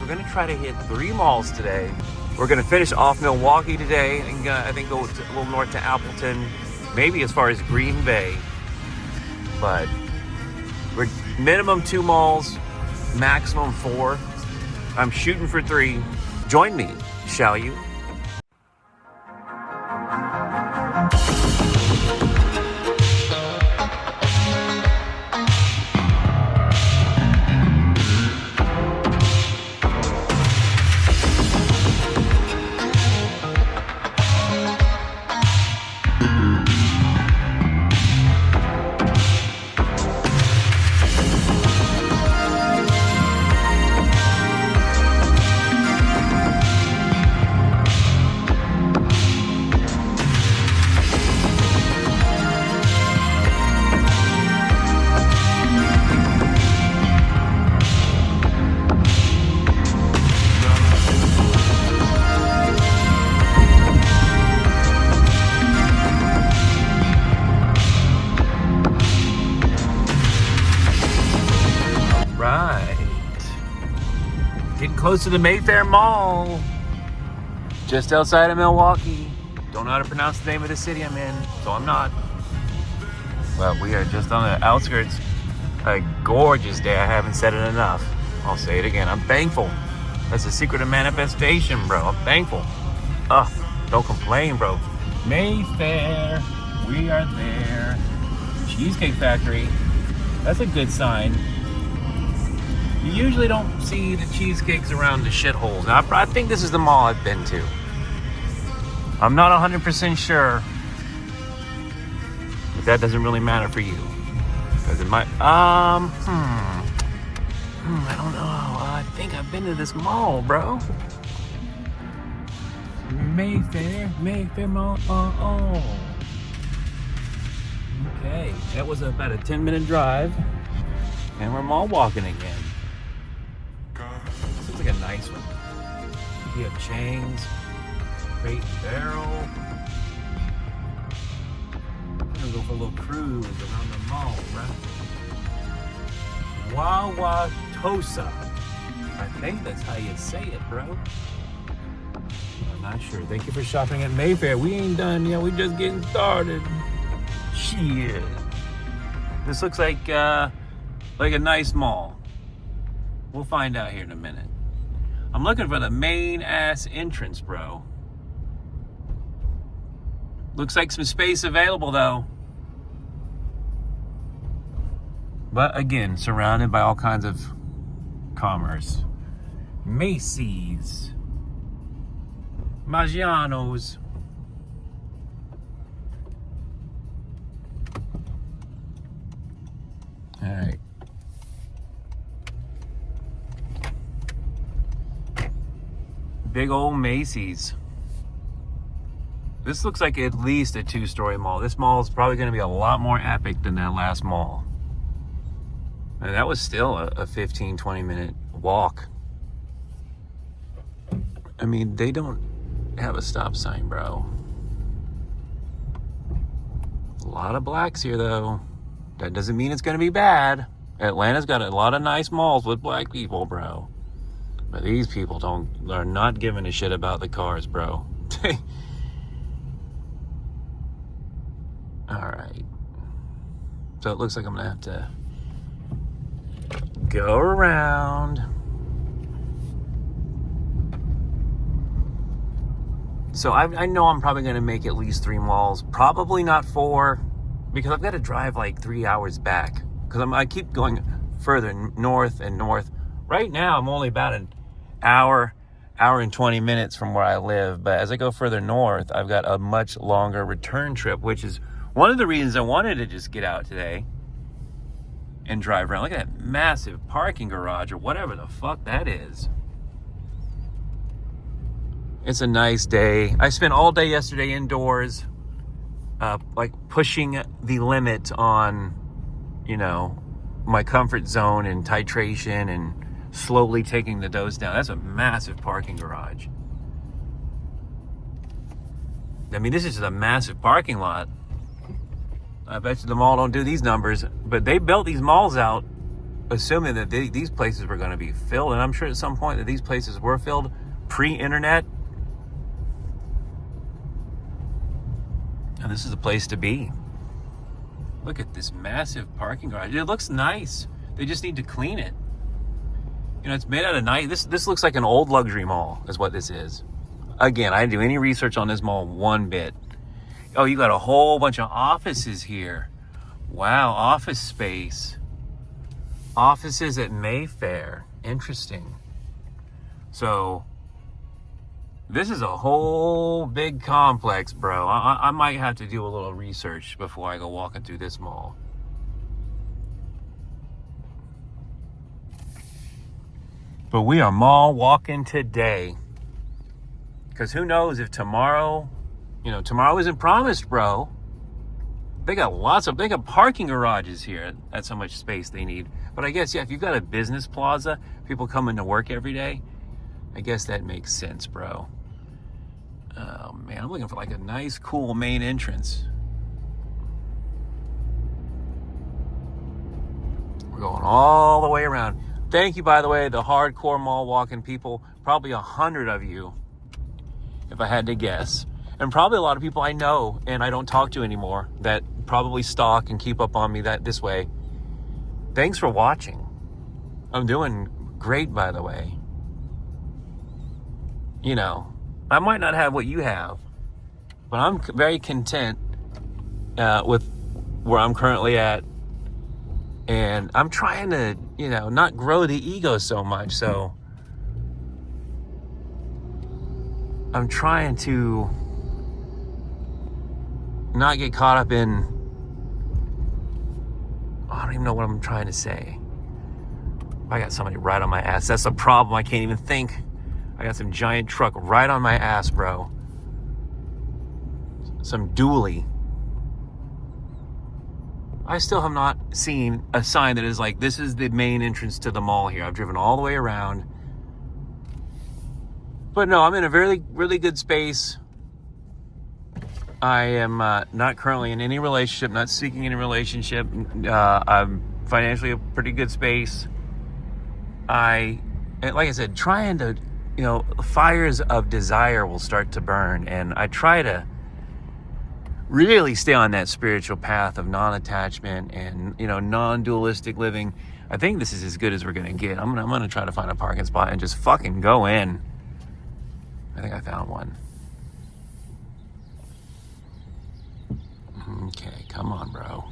gonna try to hit 3 malls today. We're gonna finish off Milwaukee today and I think go a little north to Appleton, maybe as far as Green Bay. But we're minimum 2 malls, maximum 4. I'm shooting for 3. Join me, shall you? Getting close to the Mayfair Mall, just outside of Milwaukee. Don't know how to pronounce the name of the city I'm in, so I'm not. Well, we are just on the outskirts. A gorgeous day. I haven't said it enough. I'll say it again. I'm thankful. That's the secret of manifestation, bro. I'm thankful. Don't complain, bro. Mayfair, we are there. Cheesecake Factory. That's a good sign. You usually don't see the cheesecakes around the shitholes. Now, I think this is the mall I've been to. I'm not 100% sure. But that doesn't really matter for you. Because it might... I don't know. I think I've been to this mall, bro. Mayfair Mall. Okay. That was about a 10-minute drive. And we're mall walking again. This looks like a nice one. You have Chang's, Crate and Barrel. I'm gonna go for a little cruise around the mall, bro. Wauwatosa. I think that's how you say it, bro. I'm not sure. Thank you for shopping at Mayfair. We ain't done yet. We just getting started. Shit. This looks like a nice mall. We'll find out here in a minute. I'm looking for the main ass entrance, bro. Looks like some space available though. But again, surrounded by all kinds of commerce. Macy's. Maggiano's. All right. Big old Macy's. This looks like at least a 2-story mall. This mall is probably going to be a lot more epic than that last mall. And that was still a 15, 20-minute walk. I mean, they don't have a stop sign, bro. A lot of blacks here, though. That doesn't mean it's going to be bad. Atlanta's got a lot of nice malls with black people, bro. But these people are not giving a shit about the cars, bro. Alright. So it looks like I'm going to have to go around. So I know I'm probably going to make at least 3 malls. Probably not 4. Because I've got to drive like 3 hours back. Because I keep going further north and north. Right now, I'm only about an hour and 20 minutes from where I live. But as I go further north, I've got a much longer return trip, which is one of the reasons I wanted to just get out today and drive around. Look at that massive parking garage or whatever the fuck that is. It's a nice day. I spent all day yesterday indoors, like pushing the limit on, my comfort zone and titration and slowly taking the dose down. That's a massive parking garage. I mean, this is just a massive parking lot. I bet you the mall don't do these numbers, but they built these malls out assuming that these places were going to be filled, and I'm sure at some point that these places were filled pre-internet. And this is the place to be. Look at this massive parking garage. It looks nice. They just need to clean it. You know, it's made out of nice. This looks like an old luxury mall is what this is. Again, I didn't do any research on this mall one bit. Oh, you got a whole bunch of offices here. Wow, office space. Offices at Mayfair. Interesting. So, this is a whole big complex, bro. I might have to do a little research before I go walking through this mall. But we are mall walking today. Because who knows if tomorrow, you know, tomorrow isn't promised, bro. They got parking garages here. That's how much space they need. But I guess, yeah, if you've got a business plaza, people coming to work every day, I guess that makes sense, bro. Oh, man, I'm looking for like a nice, cool main entrance. We're going all the way around. Thank you, by the way, the hardcore mall walking people. Probably 100 of you, if I had to guess. And probably a lot of people I know and I don't talk to anymore that probably stalk and keep up on me this way. Thanks for watching. I'm doing great, by the way. You know, I might not have what you have, but I'm very content with where I'm currently at. And I'm trying to, you know, not grow the ego so much. So I'm trying to not get caught up in, I don't even know what I'm trying to say. I got somebody right on my ass. That's the problem. I can't even think. I got some giant truck right on my ass, bro. Some dually. I still have not seen a sign that is like, this is the main entrance to the mall here. I've driven all the way around. But no, I'm in a really, really good space. I am not currently in any relationship, not seeking any relationship. I'm financially a pretty good space. Like I said, trying to, you know, fires of desire will start to burn. And I try to really stay on that spiritual path of non-attachment and, you know, non-dualistic living. I think this is as good as we're gonna get. I'm gonna try to find a parking spot and just fucking go in. I think I found one. Okay, come on, bro.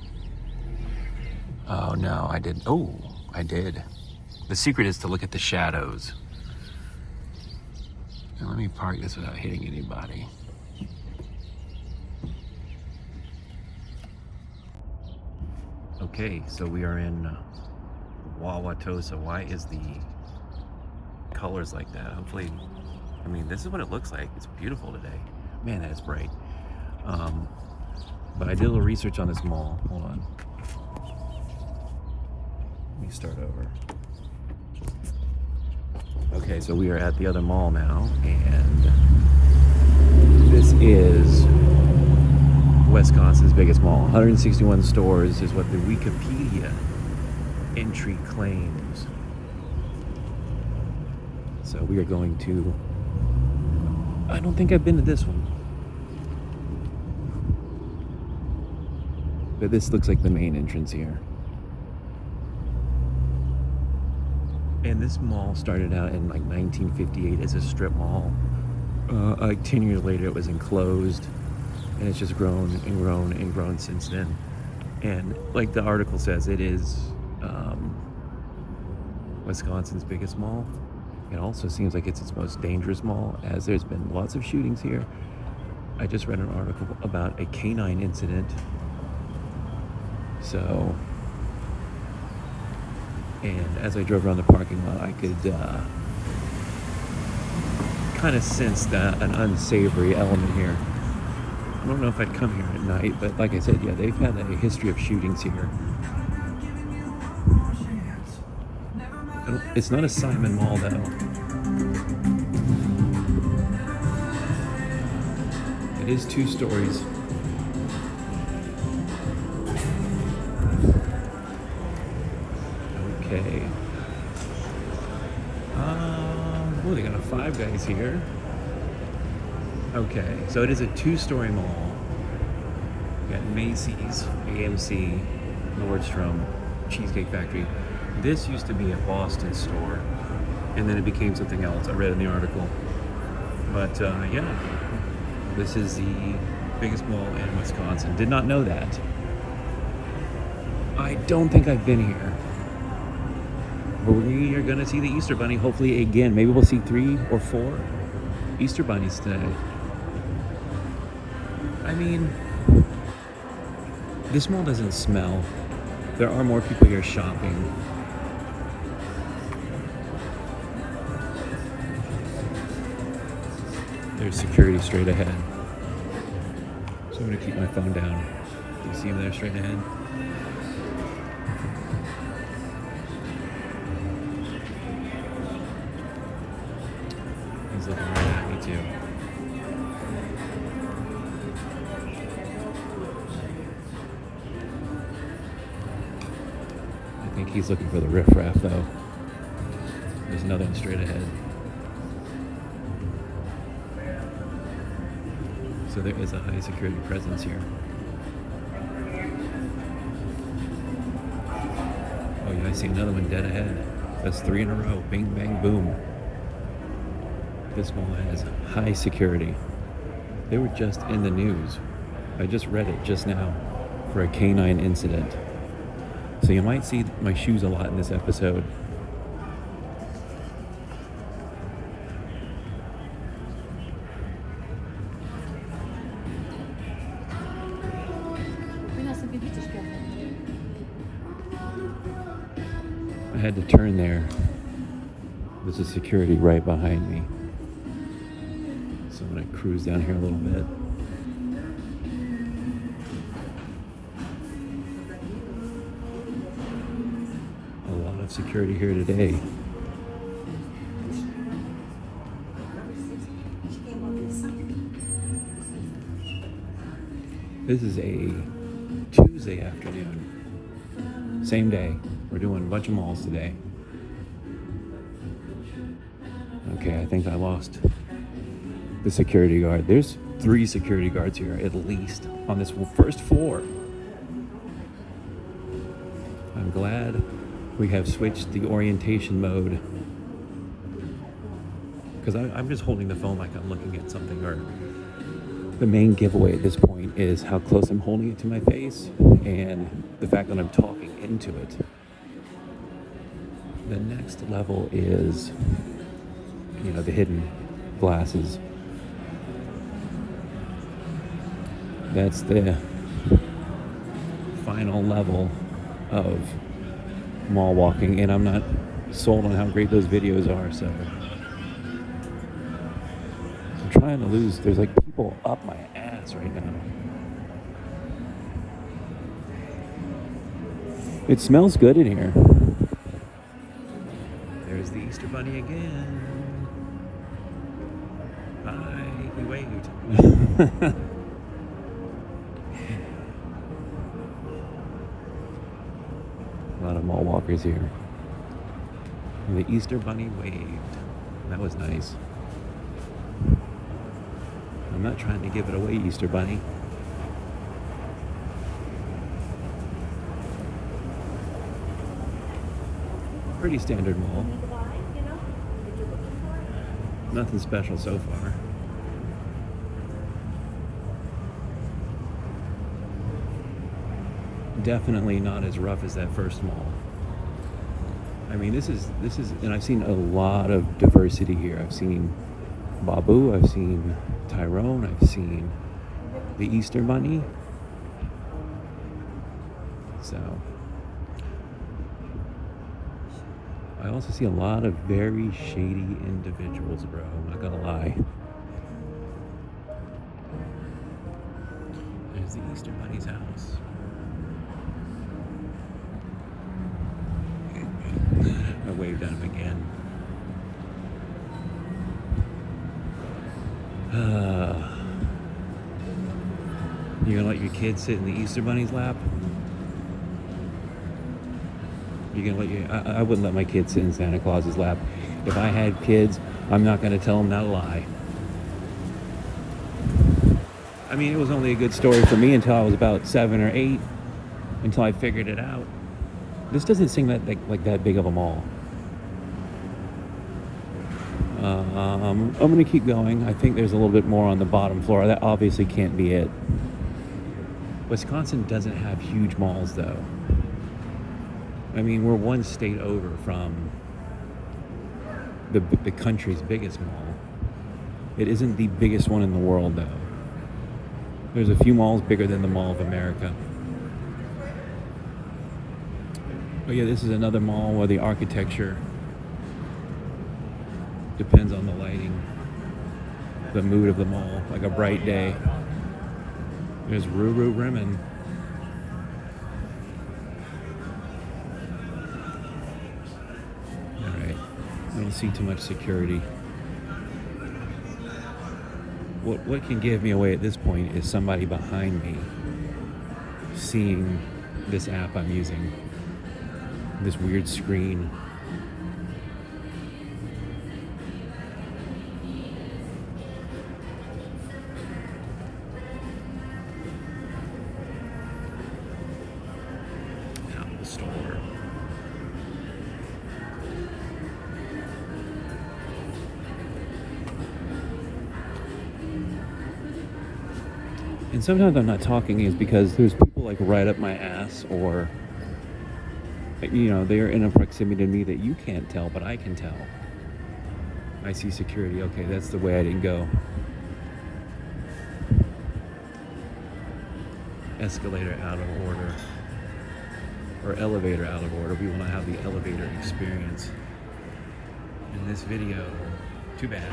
Oh no, I did. Oh, I did. The secret is to look at the shadows. And let me park this without hitting anybody. Okay, so we are in Wauwatosa. Why is the colors like that? Hopefully, I mean, this is what it looks like. It's beautiful today. Man, that is bright. But I did a little research on this mall. Hold on. Let me start over. Okay, so we are at the other mall now, and this is Wisconsin's biggest mall. 161 stores is what the Wikipedia entry claims. So we are going to, I don't think I've been to this one, but this looks like the main entrance here. And this mall started out in like 1958 as a strip mall. Like 10 years later it was enclosed, and it's just grown and grown and grown since then. And like the article says, it is Wisconsin's biggest mall. It also seems like it's its most dangerous mall, as there's been lots of shootings here. I just read an article about a canine incident. So, and as I drove around the parking lot, I could kind of sense an unsavory element here. I don't know if I'd come here at night, but like I said, yeah, they've had a history of shootings here. It's not a Simon Mall, though. It is 2 stories. Okay. Oh, they got a Five Guys here. Okay, so it is a two-story mall. You got Macy's, AMC, Nordstrom, Cheesecake Factory. This used to be a Boston store, and then it became something else. I read in the article. But yeah, this is the biggest mall in Wisconsin. Did not know that. I don't think I've been here. But we are going to see the Easter Bunny hopefully again. Maybe we'll see 3 or 4 Easter Bunnies today. I mean, this mall doesn't smell. There are more people here shopping. There's security straight ahead. So I'm going to keep my phone down. Do you see him there straight ahead? He's looking right at me too. I think he's looking for the riffraff though. There's another one straight ahead. So there is a high security presence here. Oh yeah, I see another one dead ahead. That's 3 in a row. Bing, bang, boom. This mall has high security. They were just in the news. I just read it just now for a canine incident. So you might see my shoes a lot in this episode. I had to turn there. There's a security right behind me. So I'm going to cruise down here a little bit. A lot of security here today. This is a Tuesday afternoon. Same day. We're doing a bunch of malls today. Okay, I think I lost the security guard. There's 3 security guards here, at least, on this first floor. I'm glad we have switched the orientation mode. Because I'm just holding the phone like I'm looking at something. Or the main giveaway at this point is how close I'm holding it to my face and the fact that I'm talking into it. The next level is, you know, the hidden glasses. That's the final level of mall walking, and I'm not sold on how great those videos are, so I'm trying to lose. There's like people up my ass right now. It smells good in here. There's the Easter Bunny again. Hi, he waved. A lot of mall walkers here. And the Easter Bunny waved. That was nice. I'm not trying to give it away, Easter Bunny. Pretty standard mall. Nothing special so far. Definitely not as rough as that first mall. I mean, this is, and I've seen a lot of diversity here. I've seen Babu, I've seen Tyrone, I've seen the Easter Bunny. So, I also see a lot of very shady individuals, bro. I'm not gonna lie. There's the Easter Bunny's house. I waved at him again. You gonna let your kid sit in the Easter Bunny's lap? You can let I wouldn't let my kids sit in Santa Claus's lap. If I had kids, I'm not going to tell them that lie. I mean, it was only a good story for me until I was about 7 or 8, until I figured it out. This doesn't seem like that big of a mall. I'm going to keep going. I think there's a little bit more on the bottom floor. That obviously can't be it. Wisconsin doesn't have huge malls, though. I mean, we're one state over from the country's biggest mall. It isn't the biggest one in the world, though. There's a few malls bigger than the Mall of America. Oh yeah, this is another mall where the architecture depends on the lighting, the mood of the mall. Like a bright day, there's Ruru Rimmon. All right, I don't see too much security. What can give me away at this point is somebody behind me seeing this app I'm using, this weird screen. Apple Store. And sometimes I'm not talking is because there's people like right up my ass, or they're in a proximity to me that you can't tell, but I can tell. I see security. Okay, that's the way I didn't go. Escalator out of order, or elevator out of order. We want to have the elevator experience in this video. Too bad.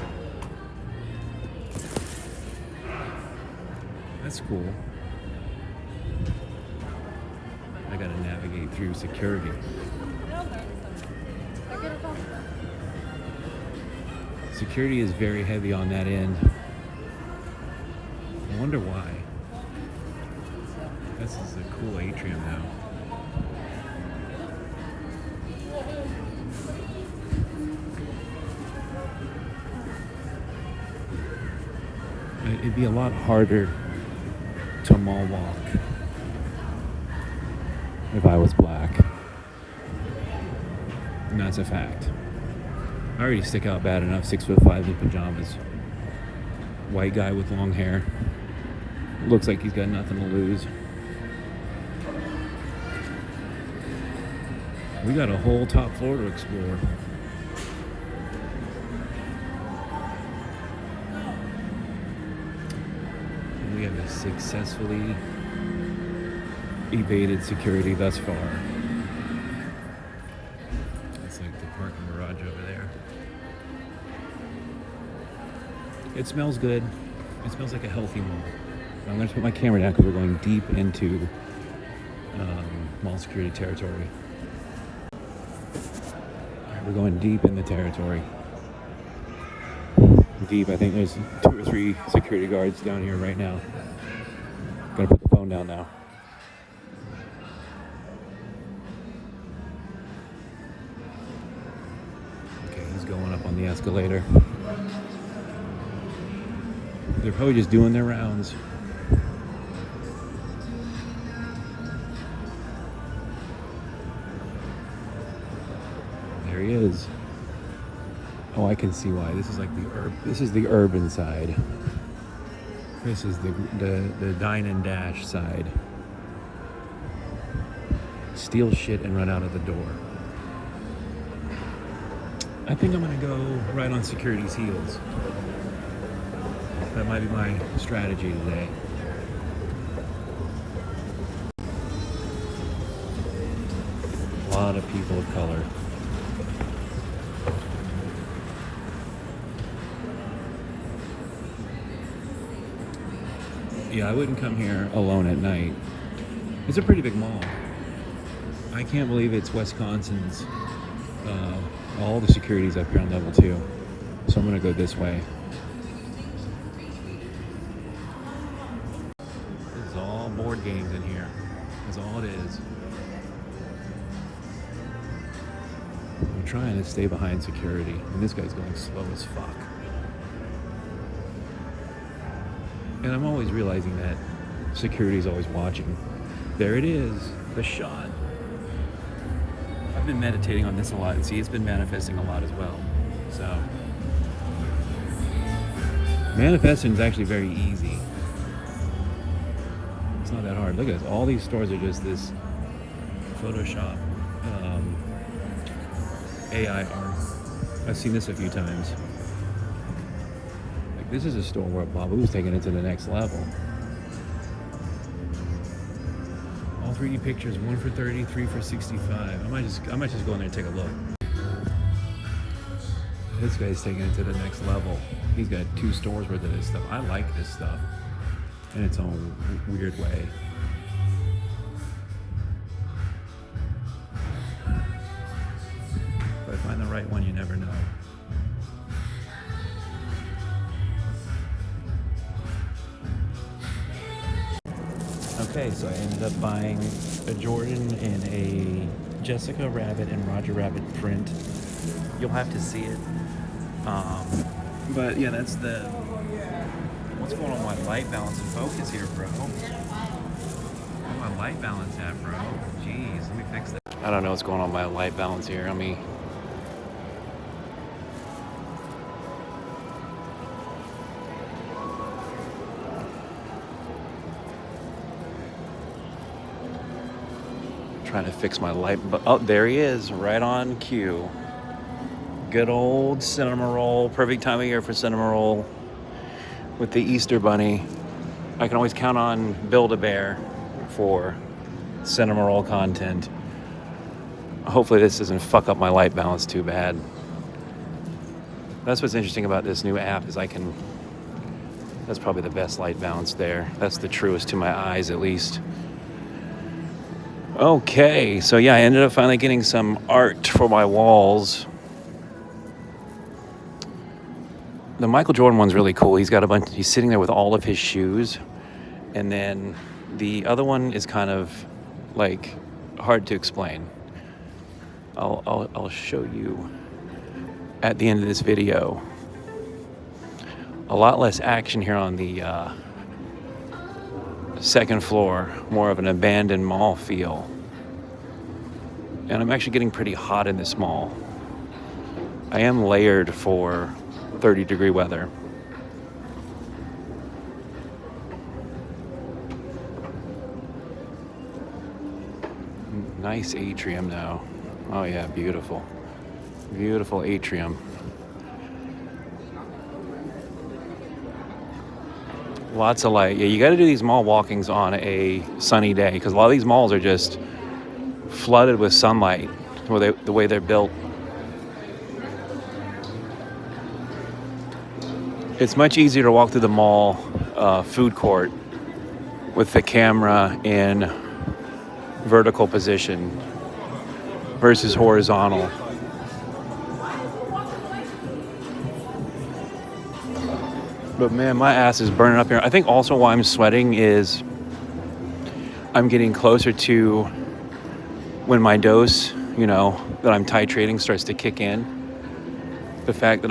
That's cool. I gotta navigate through security. Security is very heavy on that end. I wonder why. This is a cool atrium now. It'd be a lot harder to mall walk if I was black. And that's a fact. I already stick out bad enough, 6'5" in pajamas. White guy with long hair. Looks like he's got nothing to lose. We got a whole top floor to explore. And we have successfully evaded security thus far. It's like the parking garage over there. It smells good. It smells like a healthy mall. I'm going to put my camera down because we're going deep into mall security territory. We're going deep in the territory. Deep. I think there's 2 or 3 security guards down here right now. Gonna put the phone down now. Okay, he's going up on the escalator. They're probably just doing their rounds. There he is. Oh, I can see why. This is like this is the urban side. This is the dine and dash side. Steal shit and run out of the door. I think I'm gonna go right on security's heels. That might be my strategy today. A lot of people of color. Yeah, I wouldn't come here alone at night. It's a pretty big mall. I can't believe it's Wisconsin's. All the security's up here on level 2. So I'm gonna go this way. This is all board games in here. That's all it is. I'm trying to stay behind security, and this guy's going slow as fuck. And I'm always realizing that security's always watching. There it is, the shot. I've been meditating on this a lot, and see, it's been manifesting a lot as well. So, manifesting is actually very easy. It's not that hard. Look at this. All these stores are just this Photoshop AI art. I've seen this a few times. Like, this is a store where Babu's taking it to the next level. All 3D pictures, 1 for 30, 3 for 65. I might just go in there and take a look. This guy's taking it to the next level. He's got 2 stores worth of this stuff. I like this stuff in its own weird way. If I find the right one, you never know. Okay, so I ended up buying a Jordan and a Jessica Rabbit and Roger Rabbit print. You'll have to see it. But yeah, that's the... What's going on with my light balance and focus here, bro? Where's my light balance at, bro? Jeez, let me fix that. I don't know what's going on with my light balance here. Let me... Trying to fix my light, but oh, there he is, right on cue. Good old cinema roll, perfect time of year for cinema roll with the Easter Bunny. I can always count on Build-A-Bear for cinema roll content. Hopefully this doesn't fuck up my light balance too bad. That's what's interesting about this new app is that's probably the best light balance there. That's the truest to my eyes, at least. Okay, so yeah, I ended up finally getting some art for my walls. The Michael Jordan one's really cool. He's sitting there with all of his shoes. And then the other one is kind of like hard to explain. I'll show you at the end of this video. A lot less action here on the second floor, more of an abandoned mall feel. And I'm actually getting pretty hot in this mall. I am layered for 30-degree weather. Nice atrium now. Oh yeah, beautiful. Beautiful atrium. Lots of light. Yeah, you got to do these mall walkings on a sunny day because a lot of these malls are just flooded with sunlight the way they're built. It's much easier to walk through the mall food court with the camera in vertical position versus horizontal. But man, my ass is burning up here. I think also why I'm sweating is I'm getting closer to when my dose, that I'm titrating starts to kick in. The fact that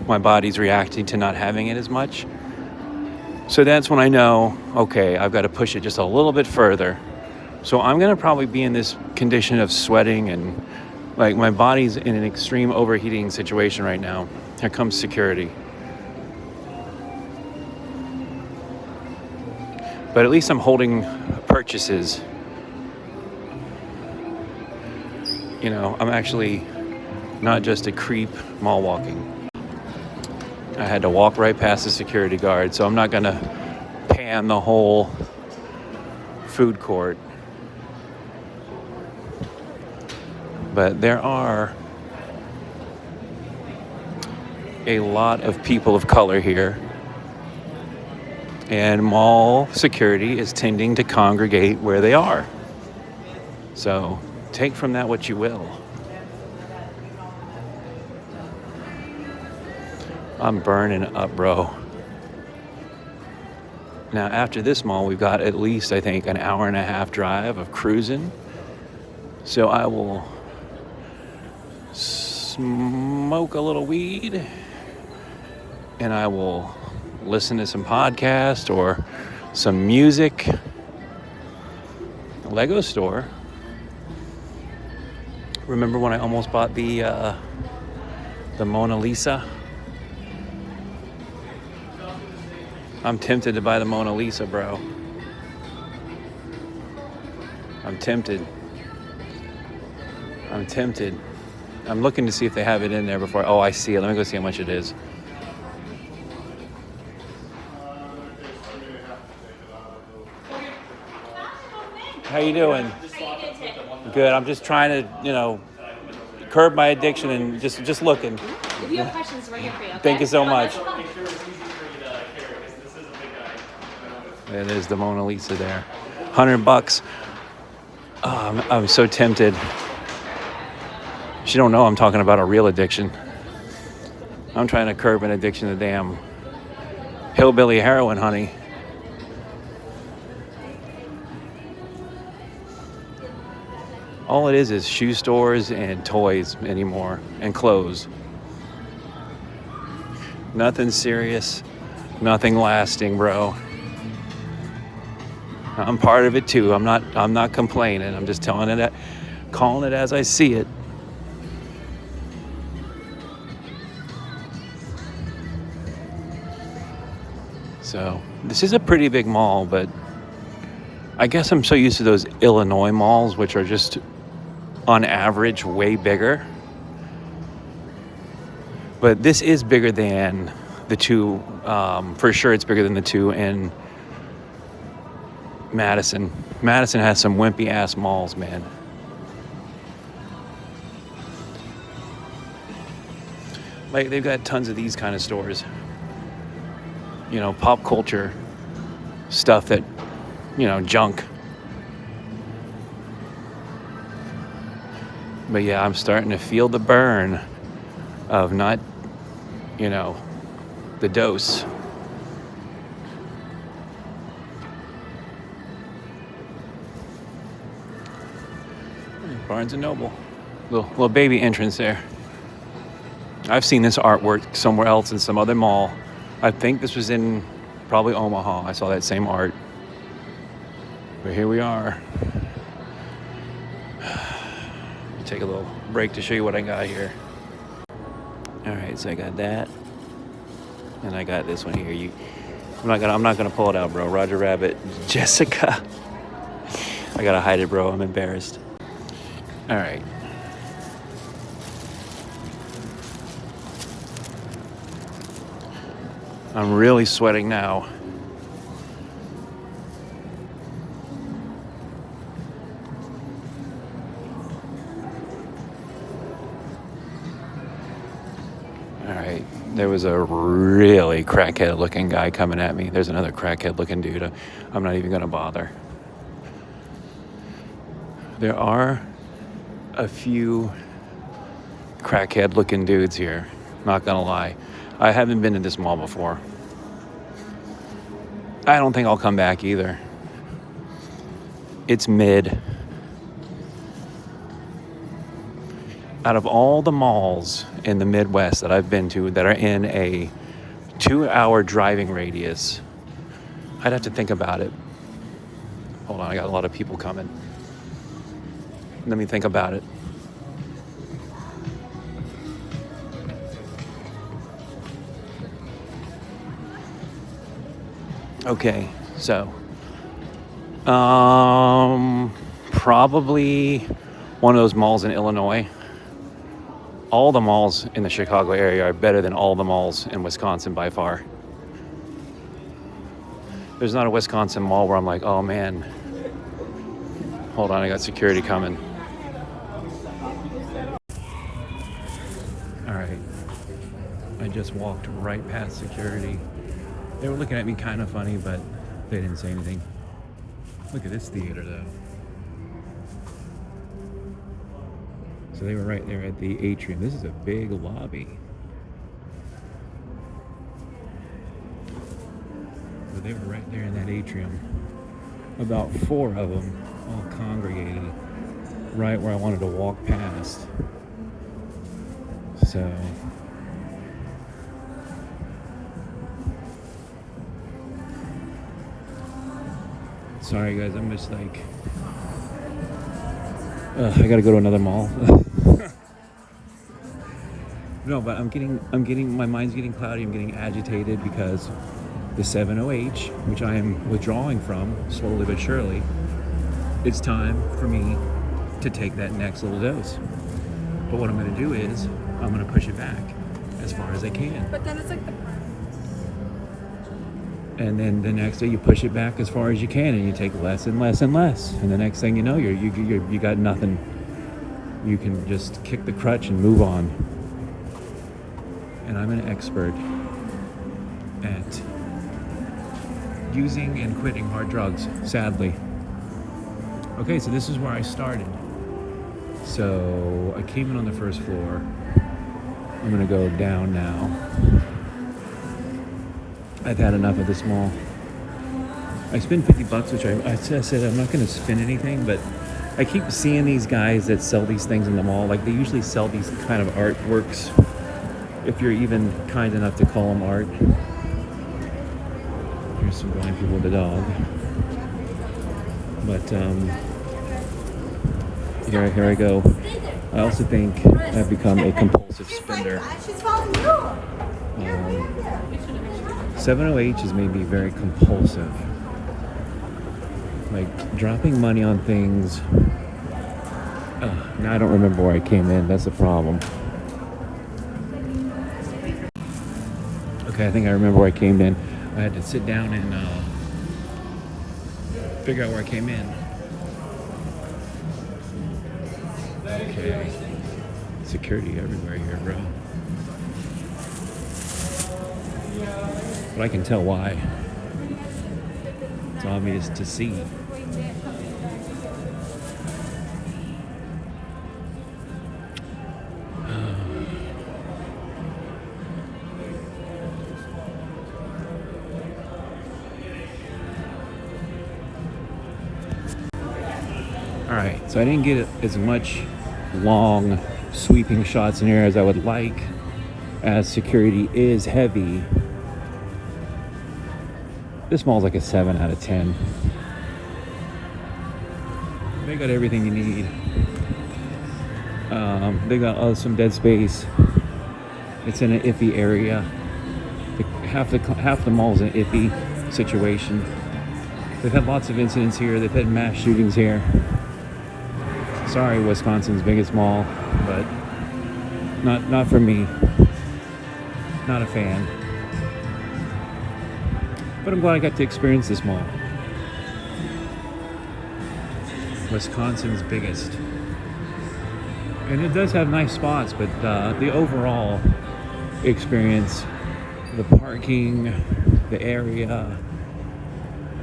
my body's reacting to not having it as much. So that's when I know, okay, I've got to push it just a little bit further. So I'm going to probably be in this condition of sweating and like my body's in an extreme overheating situation right now. Here comes security. But at least I'm holding purchases. I'm actually not just a creep mall walking. I had to walk right past the security guard, so I'm not gonna pan the whole food court. But there are a lot of people of color here. And mall security is tending to congregate where they are. So take from that what you will. I'm burning up, bro. Now, after this mall, we've got at least, I think, an hour and a half drive of cruising. So I will smoke a little weed, and I will listen to some podcast or some music. Lego store. Remember when I almost bought the Mona Lisa? I'm tempted to buy the Mona Lisa, bro. I'm tempted. I'm looking to see if they have it in there before. Oh, I see it. Let me go see how much it is. How you doing? Good. I'm just trying to, curb my addiction and just looking. If you have questions, we're here for you. Okay? Thank you so much. There's the Mona Lisa there. $100. Oh, I'm so tempted. She don't know I'm talking about a real addiction. I'm trying to curb an addiction to damn hillbilly heroin, honey. All it is shoe stores and toys anymore, and clothes. Nothing serious, nothing lasting, bro. I'm part of it too. I'm not complaining. I'm just calling it as I see it. So this is a pretty big mall, but I guess I'm so used to those Illinois malls, which are just on average way bigger. But this is bigger than the two. For sure, it's bigger than the two in Madison. Madison has some wimpy ass malls, man. Like, they've got tons of these kind of stores. Pop culture stuff that, junk. But yeah, I'm starting to feel the burn of not, the dose. Barnes & Noble. Little baby entrance there. I've seen this artwork somewhere else in some other mall. I think this was in probably Omaha. I saw that same art. But here we are. Take a little break to show you what I got here. Alright, so I got that. And I got this one here. I'm not gonna pull it out, bro. Roger Rabbit. Jessica. I gotta hide it, bro. I'm embarrassed. Alright. I'm really sweating now. Alright, there was a really crackhead looking guy coming at me. There's another crackhead looking dude. I'm not even gonna bother. There are a few crackhead looking dudes here, not gonna lie. I haven't been to this mall before. I don't think I'll come back either. It's mid. Out of all the malls in the Midwest that I've been to that are in a 2-hour driving radius, I'd have to think about it. Hold on, I got a lot of people coming. Let me think about it. Okay, so probably one of those malls in Illinois. All the malls in the Chicago area are better than all the malls in Wisconsin by far. There's not a Wisconsin mall where I'm like, oh man. Hold on, I got security coming. All right, I just walked right past security. They were looking at me kind of funny, but they didn't say anything. Look at this theater, though. So they were right there at the atrium. This is a big lobby. But they were right there in that atrium. About 4 of them all congregated right where I wanted to walk past. So sorry guys, I'm just like I gotta go to another mall. No, but I'm getting my mind's getting cloudy. I'm getting agitated because the 7-OH, which I am withdrawing from slowly but surely, it's time for me to take that next little dose. But what I'm going to do is I'm going to push it back as far as I can. But then it's like the And then the next day you push it back as far as you can, and you take less and less and less. And the next thing you know, you got nothing. You can just kick the crutch and move on. And I'm an expert at using and quitting hard drugs, sadly. Okay, so this is where I started. So I came in on the first floor. I'm gonna go down now. I've had enough of this mall. I spent $50, which I said I'm not gonna spend anything, but I keep seeing these guys that sell these things in the mall. Like, they usually sell these kind of artworks, if you're even kind enough to call them art. Here's some blind people with a dog. But here I go. I also think I've become a compulsive spender. 7-OH has made me very compulsive. Like, dropping money on things. Now I don't remember where I came in. That's the problem. Okay, I think I remember where I came in. I had to sit down and figure out where I came in. Okay. Security everywhere here, bro. But I can tell why. It's obvious to see. Alright, so I didn't get as much long sweeping shots in here as I would like, as security is heavy. This mall's like a 7 out of 10. They got everything you need. They got some dead space. It's in an iffy area. Half the mall's an iffy situation. They've had lots of incidents here. They've had mass shootings here. Sorry, Wisconsin's biggest mall, but not for me. Not a fan. But I'm glad I got to experience this mall. Wisconsin's biggest. And it does have nice spots, but the overall experience, the parking, the area,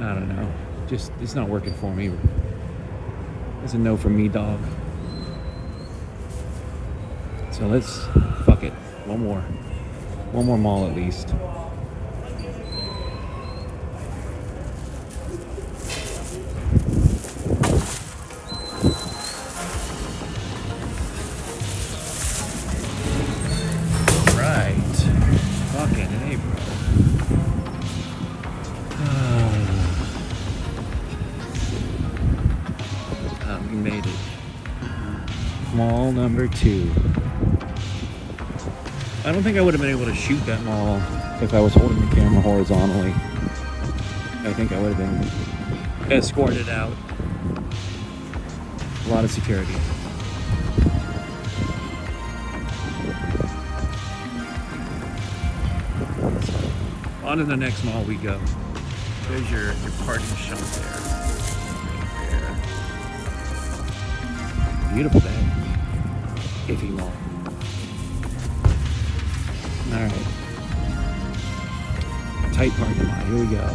I don't know. Just, it's not working for me. It's a no from me, dog. So let's, fuck it. One more mall at least. Alright. Fucking hey, bro. We made it. Mall number 2. I don't think I would have been able to shoot that mall if I was holding the camera horizontally. I think I would have been escorted out. A lot of security. On to the next mall we go. There's your parting shot there. Beautiful day. Iffy mall. Alright. Tight parking lot. Here we go.